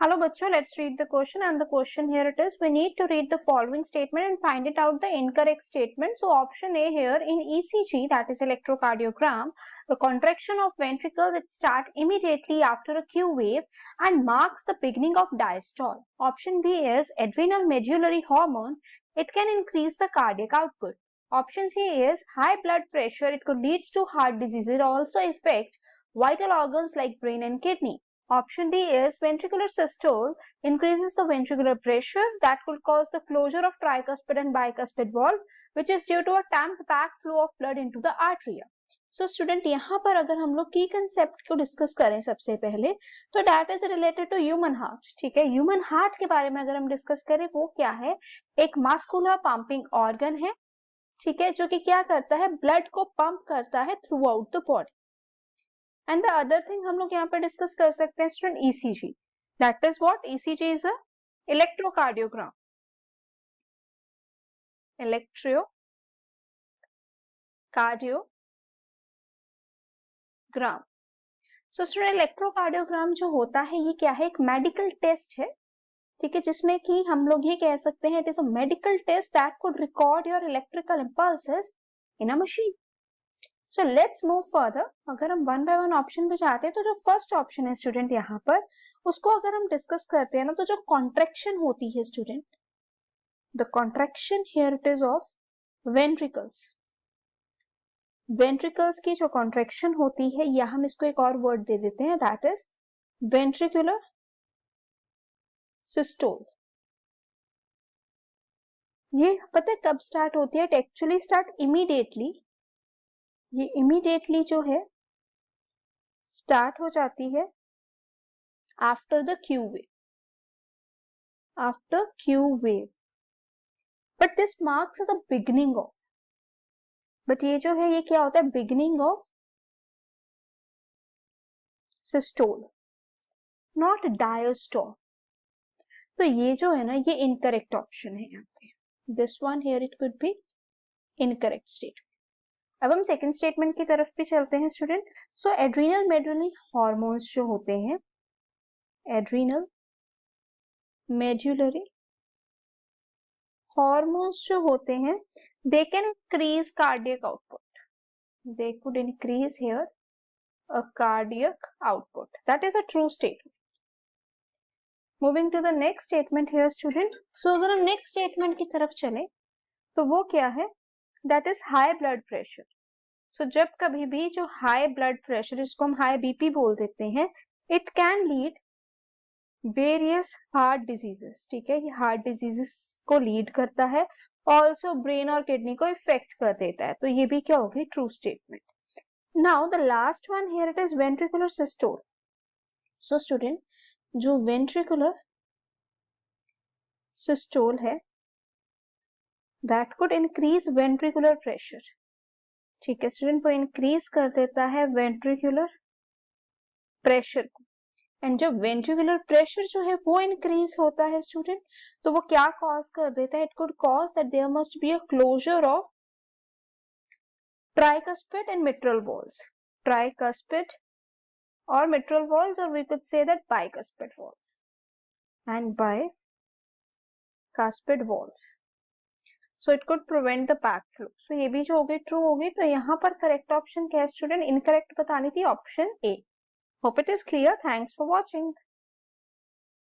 Hello bachcho, let's read the question, and the question here it is, we need to read the following statement and find it out the incorrect statement. So option A here, in ECG, that is electrocardiogram, the contraction of ventricles, it starts immediately after a Q wave and marks the beginning of diastole. Option B is adrenal medullary hormone, it can increase the cardiac output. Option C is high blood pressure, it could lead to heart disease, it also affect vital organs like brain and kidney. Option D is ventricular systole, increases the ventricular pressure that could cause the closure of tricuspid and bicuspid valve, which is due to a tamped back flow of blood into the artery. So student, यहाँ पर अगर हम लोग की concept को discuss करें सबसे पहले, तो that is related to human heart. ठीक है, ह्यूमन हार्ट के बारे में अगर हम डिस्कस करें, वो क्या है, एक मस्कुलर पंपिंग ऑर्गन है. ठीक है, जो कि क्या करता है, ब्लड को पंप करता है through out the body. And the other thing हम लोग यहाँ पर डिस्कस कर सकते हैं student, ECG. That is what? ECG is a electrocardiogram. Electrocardiogram. So student, electrocardiogram जो होता है ये क्या है, एक मेडिकल टेस्ट है. ठीक है, जिसमें कि हम लोग ये कह सकते हैं, it is a medical test that could record your electrical impulses in a machine. So let's move further. अगर हम वन बाय वन ऑप्शन पे जाते हैं, तो जो फर्स्ट ऑप्शन है स्टूडेंट यहाँ पर, उसको अगर हम डिस्कस करते हैं ना, तो जो कॉन्ट्रैक्शन होती है student, the contraction here it is of ventricles. Ventricles की जो कॉन्ट्रैक्शन होती है, या हम इसको एक और वर्ड दे देते हैं, दैट इज वेंट्रिकुलर सिस्टोल. ये पता है कब स्टार्ट होती है? It actually start immediately. ये इमीडिएटली जो है स्टार्ट हो जाती है after the Q wave. After Q wave, but this marks as a beginning of. But ये जो है, ये क्या होता है, beginning of systole, not diastole. तो ये जो है ना, ये इनकरेक्ट ऑप्शन है यहाँ पे. This one here it could be incorrect statement. अब हम सेकेंड स्टेटमेंट की तरफ भी चलते हैं student. So adrenal medullary hormones जो होते हैं, एड्रीनल मेडुलरी हॉर्मोन्स जो होते हैं, they can increase cardiac output. They could increase here a cardiac output. That is a true statement. Moving to the next statement here student. So अगर हम next statement की तरफ चले, तो वो क्या है, that is high blood pressure. So जब कभी भी जो हाई ब्लड प्रेशर, इसको हम हाई बीपी बोल देते हैं, it can lead various heart diseases. ठीक है, ये हार्ट डिजीजेस को लीड करता है, ऑल्सो ब्रेन और किडनी को इफेक्ट कर देता है. तो ये भी क्या होगी, true statement. Now the last one here it is ventricular systole. So student, जो वेंट्रिकुलर सिस्टोल है, that could increase ventricular pressure. ठीक है स्टूडेंट, वो इंक्रीज कर देता है वेंट्रिकुलर प्रेशर को. एंड जब वेंट्रिकुलर प्रेशर जो है वो इंक्रीज होता है स्टूडेंट, तो वो क्या कॉज कर देता है, it could cause that there must be a closure of tricuspid and mitral valves. Tricuspid or mitral valves, or we could say that bicuspid valves and bicuspid valves. So it could prevent the backflow. So ये भी जो होगी true होगी. तो यहाँ पर correct option क्या है स्टूडेंट, इनकरेक्ट बतानी थी option A. Hope it is clear. Thanks for watching.